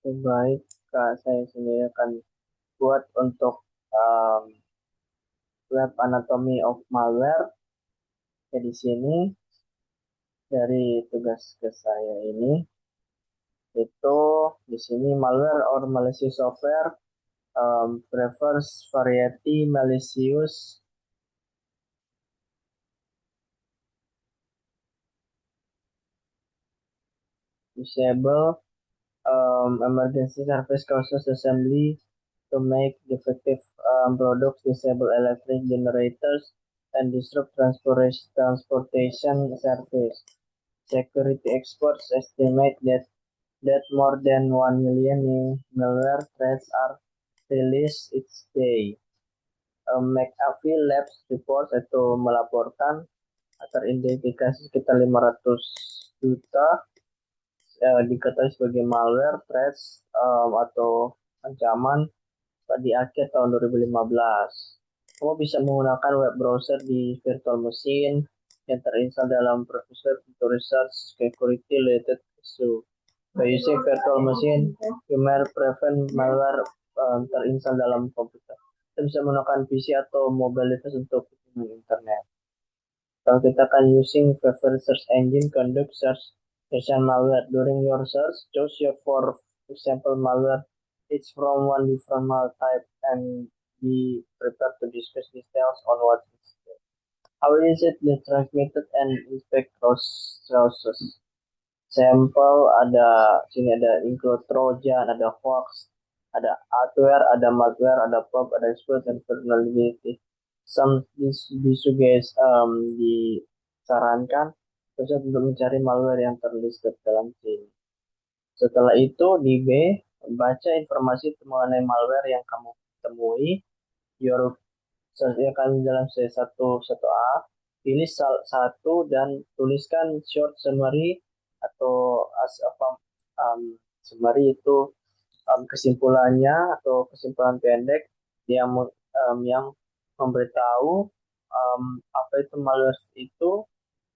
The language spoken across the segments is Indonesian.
Baik, Kak, saya sendiri akan buat untuk um, web anatomy of malware. Ya, di sini dari tugas ke saya ini itu di sini malware or malicious software prefers variety malicious disable emergency service causes assembly to make defective products, disable electric generators, and disrupt transportation service. Security experts estimate that more than 1 million new malware threats are released each day. McAfee Labs report itu melaporkan teridentifikasi sekitar 500 juta diketahui sebagai malware threats atau ancaman di akhir tahun 2015. Kamu bisa menggunakan web browser di virtual machine yang terinstal dalam browser untuk research security related issue. By using virtual machine, you may prevent malware terinstal dalam komputer. Kita bisa menggunakan PC atau mobile device untuk internet. Kalau kita akan using favorite search engine, conduct search version malware. During your search, choose your for example malware. It's from one different malware type and be prepared to discuss details on what is it. How is it transmitted and inspect sources. Sampel ada sini ada include Trojan, ada hoax, ada adware, ada malware, ada pub, ada exploit dan vulnerability. Guys disarankan khusus untuk mencari malware yang terlisted dalam sini. Setelah itu di B, baca informasi mengenai malware yang kamu temui. Akan dalam C1A, pilih satu dan tuliskan short summary atau summary itu kesimpulannya atau kesimpulan pendek yang memberitahu apa itu malware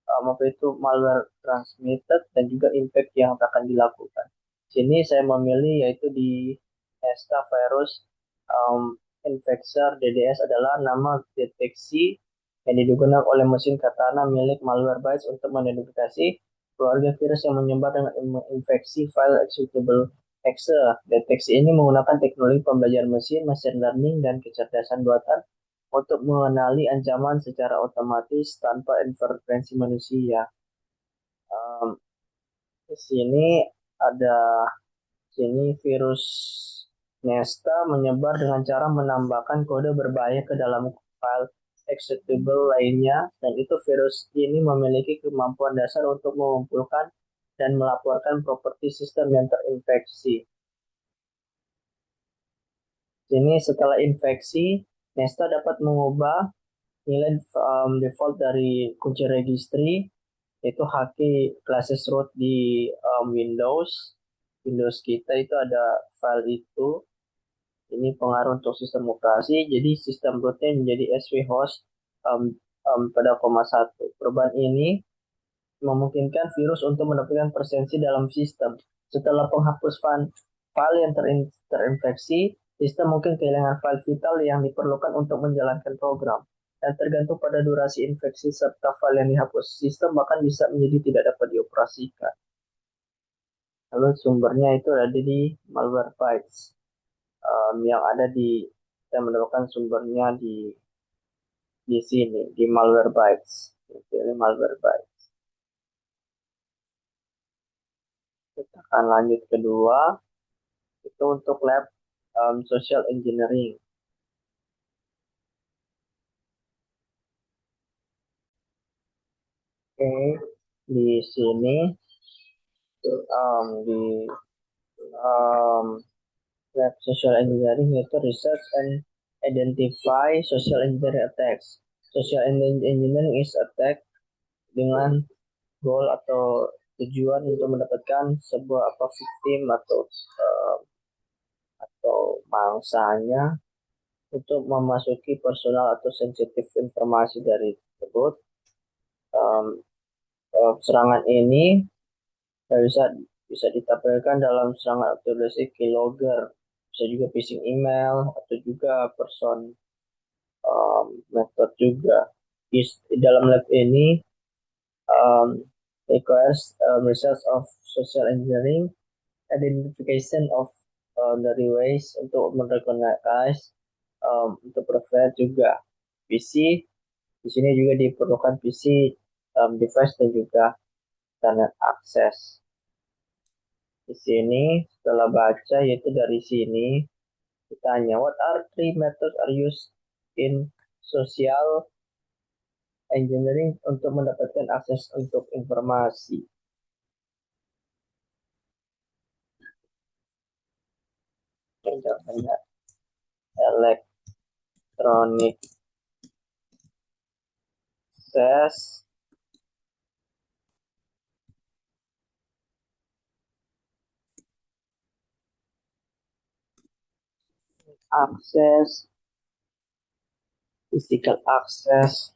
apa itu malware transmitted dan juga impact yang akan dilakukan. Sini saya memilih yaitu di Nesta Virus Infector DDS adalah nama deteksi yang digunakan oleh mesin Katana milik Malwarebytes untuk mengidentifikasi keluarga virus yang menyebar dengan infeksi file executable exe. Deteksi ini menggunakan teknologi pembelajaran mesin, machine learning, dan kecerdasan buatan untuk mengenali ancaman secara otomatis tanpa intervensi manusia. Di sini ada virus Nesta menyebar dengan cara menambahkan kode berbahaya ke dalam file executable lainnya, dan itu virus ini memiliki kemampuan dasar untuk mengumpulkan dan melaporkan properti sistem yang terinfeksi. Sini setelah infeksi, Nesta dapat mengubah nilai default dari kunci registry, yaitu haki classes root di Windows kita itu ada file itu. Ini pengaruh untuk sistem operasi, jadi sistem rootnya menjadi SV host pada 1. Perubahan ini memungkinkan virus untuk mendapatkan presensi dalam sistem. Setelah penghapus file yang terinfeksi, sistem mungkin kehilangan file vital yang diperlukan untuk menjalankan program. Dan tergantung pada durasi infeksi serta file yang dihapus, sistem bahkan bisa menjadi tidak dapat dioperasikan. Lalu sumbernya itu ada di Malwarebytes. Yang ada kita menemukan sumbernya di sini, di Malwarebytes. Ini Malwarebytes. Kita akan lanjut kedua, itu untuk lab social engineering. Oke, di sini di lab social engineering itu research and identify social engineering attacks. Social engineering is attack dengan goal atau tujuan untuk mendapatkan sebuah victim atau mangsanya untuk memasuki personal atau sensitif informasi dari tersebut. Serangan ini Dan bisa ditampilkan dalam serangan akuntassi keylogger, bisa juga phishing email atau juga person method juga. Di dalam lab ini um, requires results of social engineering, identification of dari ways untuk merecognize, untuk prevent juga PC. Di sini juga diperlukan PC, device dan juga internet akses. Di sini setelah baca, yaitu dari sini kita tanya, what are three methods are used in social engineering untuk mendapatkan akses untuk informasi? Contohnya electronic access, access, physical access,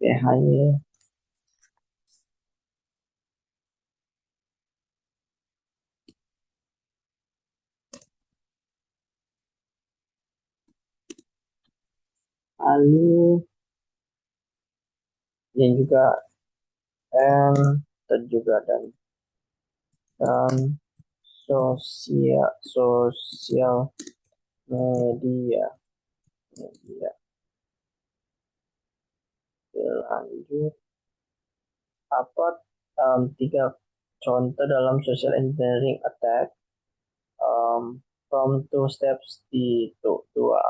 PHY, lalu dan juga N dan juga dan sosial media media. Lanjut, apa tiga contoh dalam social engineering attack, from two steps di dua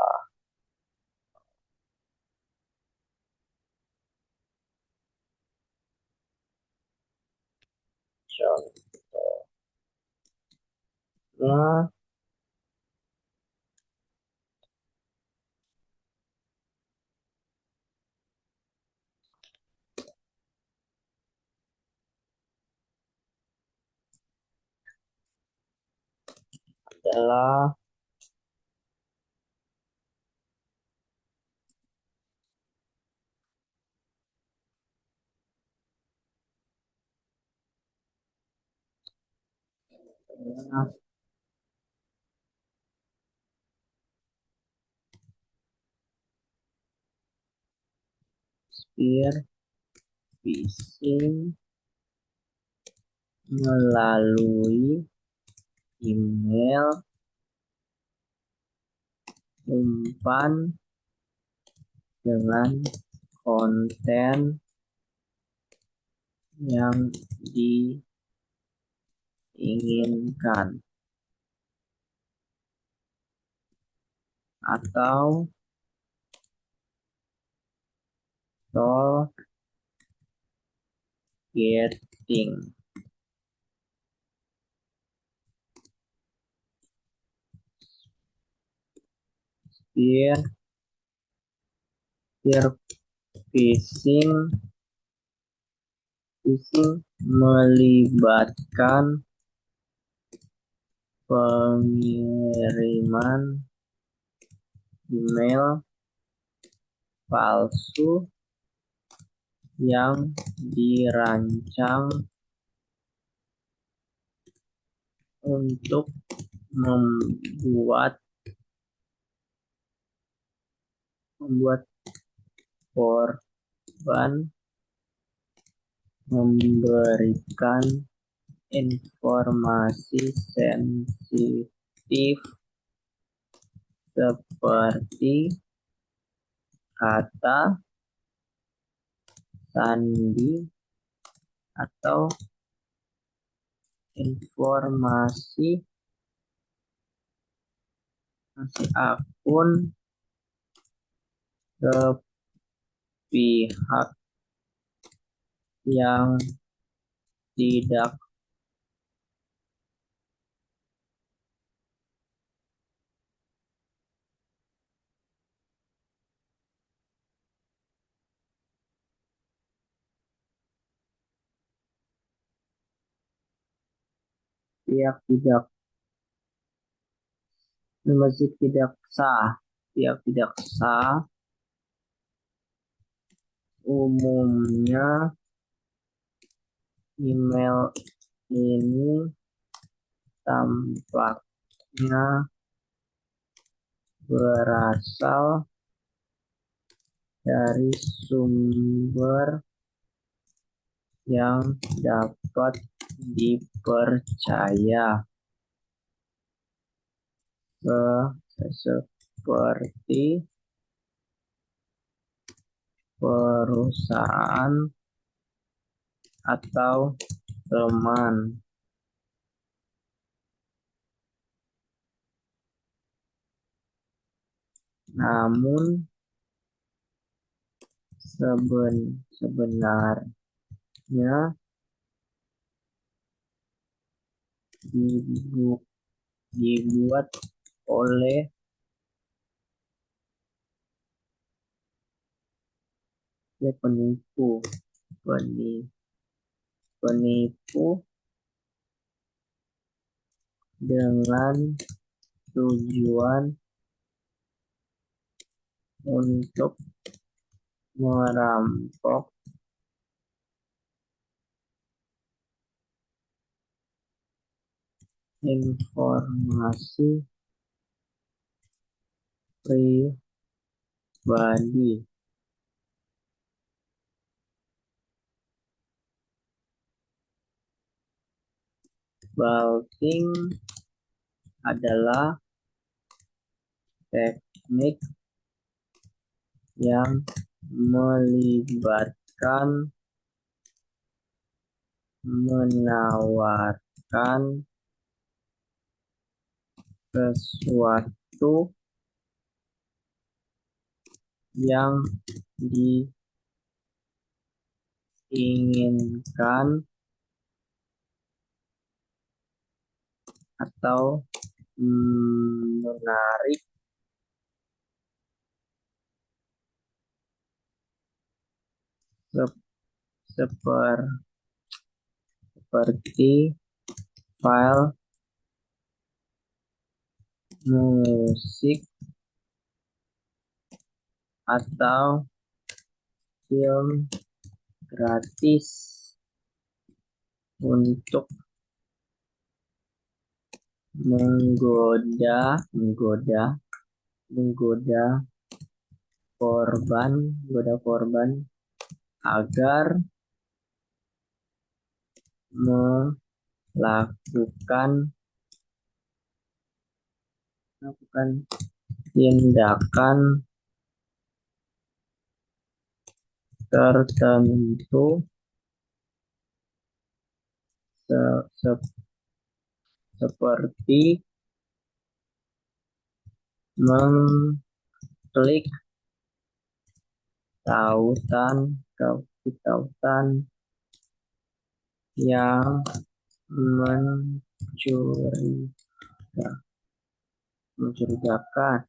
contoh. Nah, adalah spear phishing melalui email, umpan dengan konten yang diinginkan, atau targeting. Spear phishing melibatkan pengiriman email palsu yang dirancang untuk membuat korban memberikan informasi sensitif seperti kata sandi atau informasi akun ke pihak yang tidak tidak masih tidak sah. yang tidak sah umumnya email ini tampaknya berasal dari sumber yang dapat dipercaya, seperti perusahaan atau teman. Namun sebenarnya dibuat oleh penipu penipu dengan tujuan untuk merampok informasi pribadi. Balking adalah teknik yang melibatkan menawarkan sesuatu yang diinginkan atau menarik seperti file musik atau film gratis untuk menggoda korban agar melakukan tindakan tertentu seperti mengklik tautan yang mencurigakan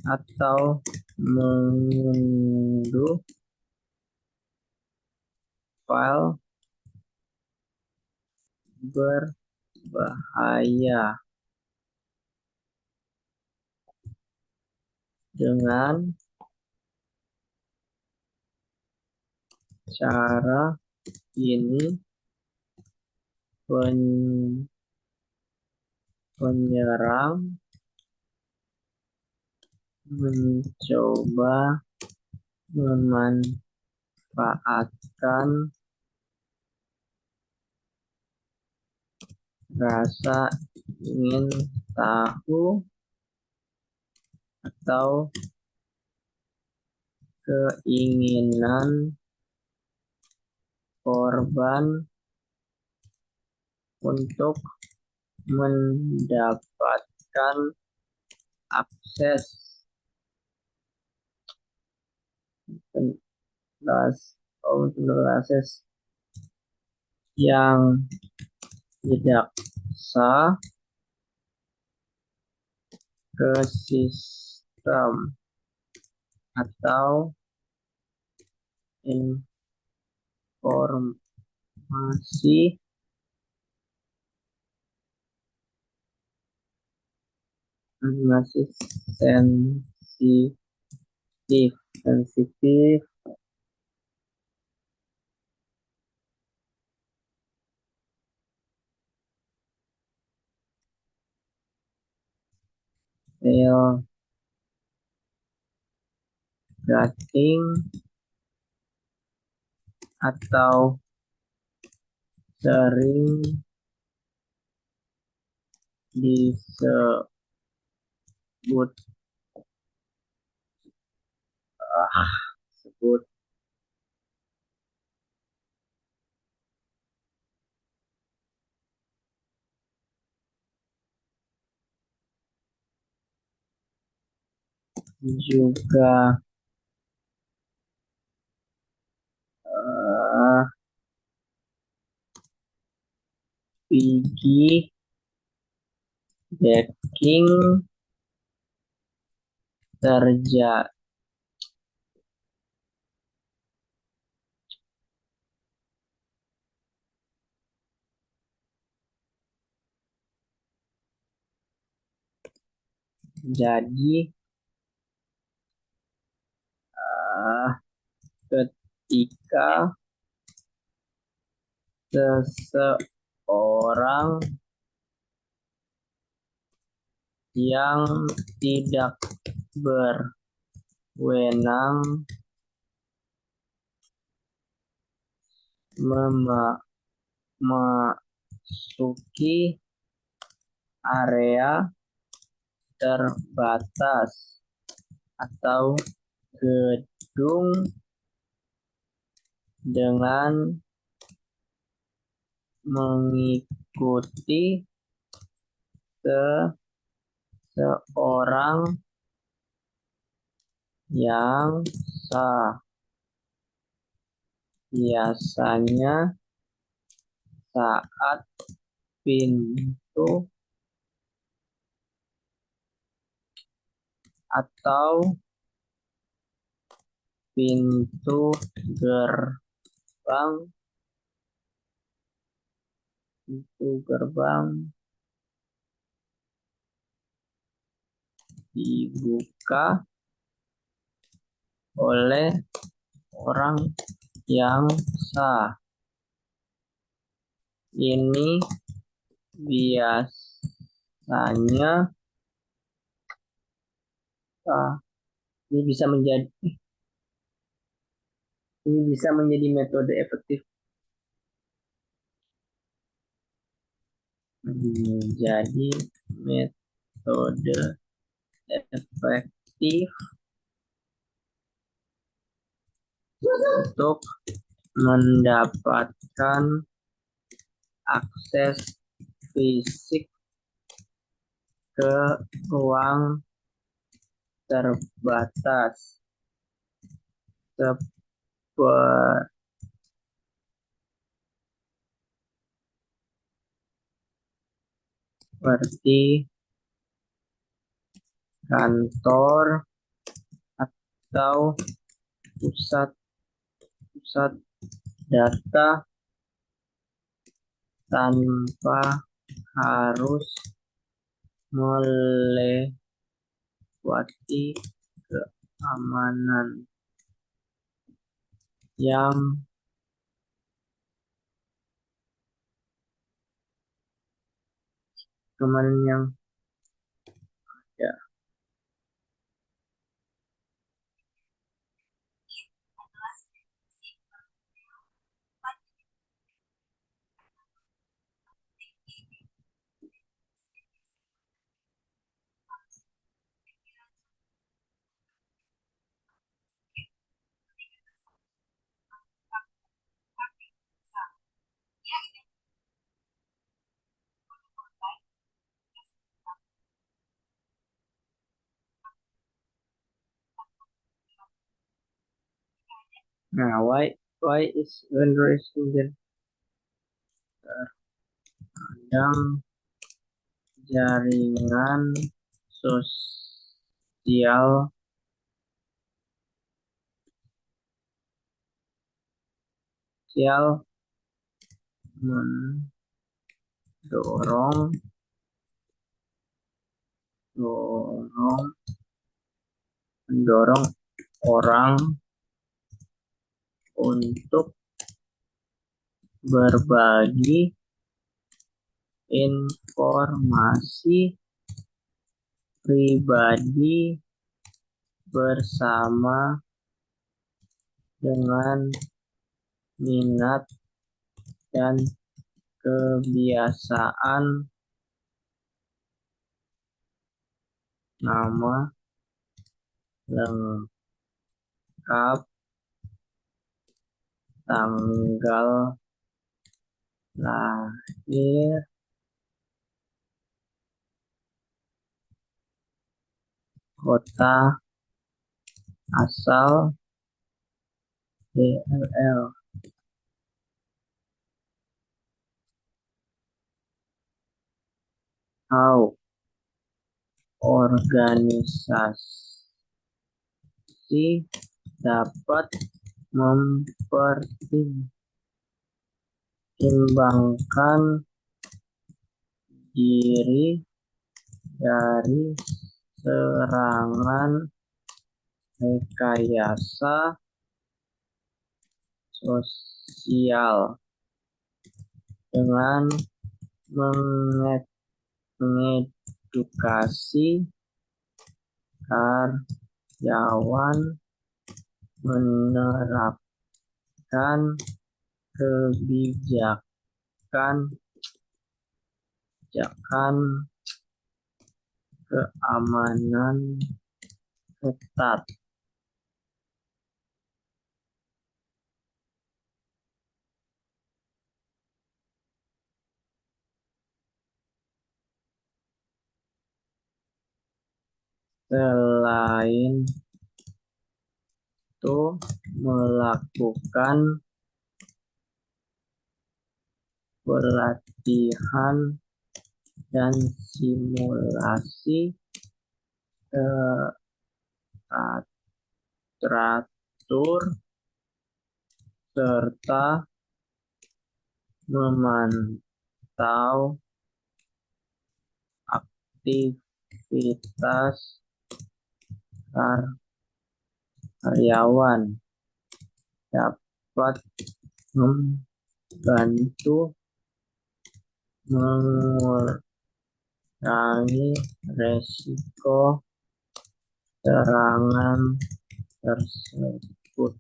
atau mengunduh file berbahaya. Dengan cara ini penyerang mencoba memanfaatkan rasa ingin tahu atau keinginan korban untuk mendapatkan akses yang tidak sah ke sistem atau informasi masih sensitif, sensitif, real cutting atau sering disebut sebut juga uh, piggybacking terjadi ketika seseorang yang tidak berwenang memasuki area terbatas atau gedung dengan mengikuti seseorang yang sah. Biasanya saat pintu atau pintu gerbang dibuka oleh orang yang sah. Ini biasanya ini bisa menjadi metode efektif menjadi metode efektif untuk mendapatkan akses fisik ke ruang terbatas seperti kantor atau pusat data tanpa harus melewati keamanan yang ada. Nah, why is fundraising terkadang jaringan sosial mendorong mendorong orang untuk berbagi informasi pribadi bersama dengan minat dan kebiasaan. Nama lengkap, tanggal lahir, kota asal, DLL. How organisasi dapat mempertimbangkan diri dari serangan rekayasa sosial dengan mengedukasi karyawan menerapkan kebijakan keamanan ketat. Selain itu, melakukan pelatihan dan simulasi teratur serta memantau aktivitas karyawan dapat membantu mengurangi resiko serangan tersebut.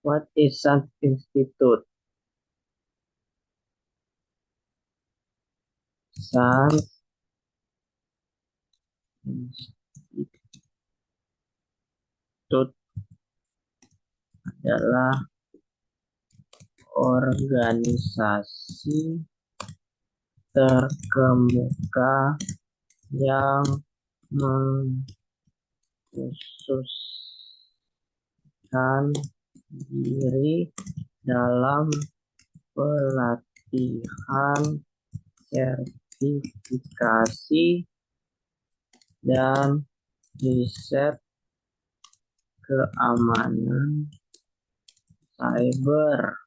What is SANS Institute? SANS Institute adalah organisasi terkemuka yang mengkhususkan diri dalam pelatihan, sertifikasi, dan riset keamanan cyber.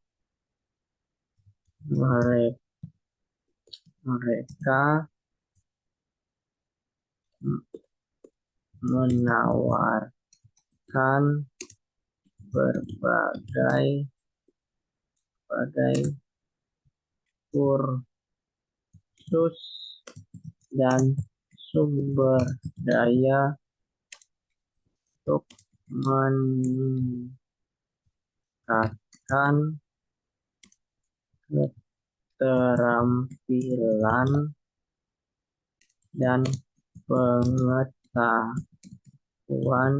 Mereka menawarkan berbagai kursus dan sumber daya untuk meningkatkan keterampilan dan pengetahuan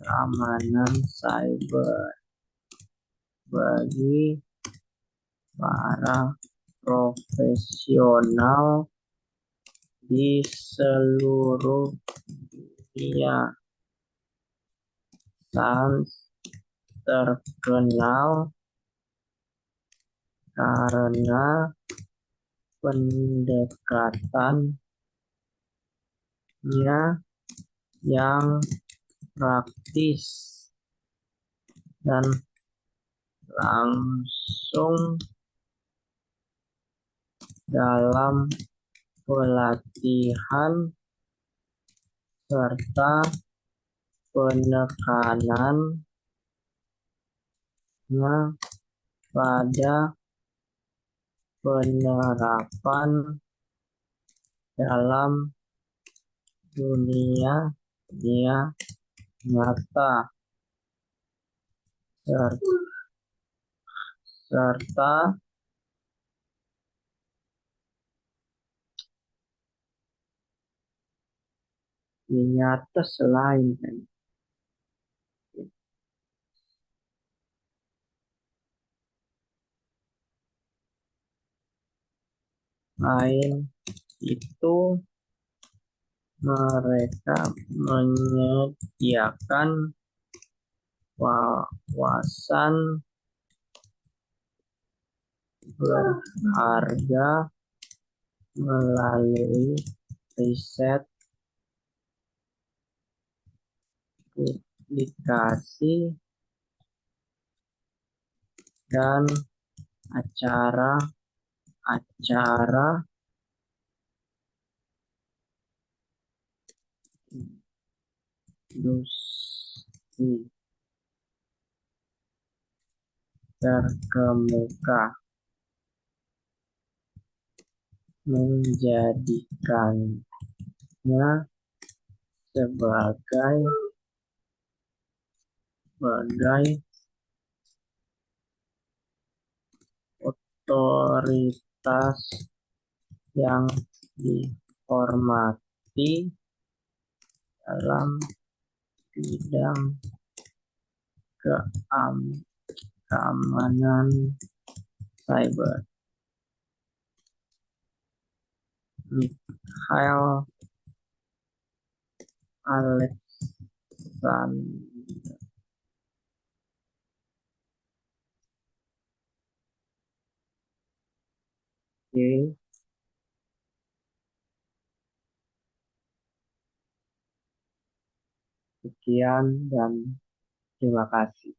keamanan cyber bagi para profesional di seluruh dunia. SANS terkenal karena pendekatannya yang praktis dan langsung dalam pelatihan serta penekanannya pada penerapan dalam dunia nyata serta nyata selain itu mereka menyediakan wawasan berharga melalui riset, publikasi, dan acara-acara industri terkemuka, menjadikannya sebagai otoritas yang dihormati dalam bidang keamanan cyber. Mikhail Alexander. Oke, sekian dan terima kasih.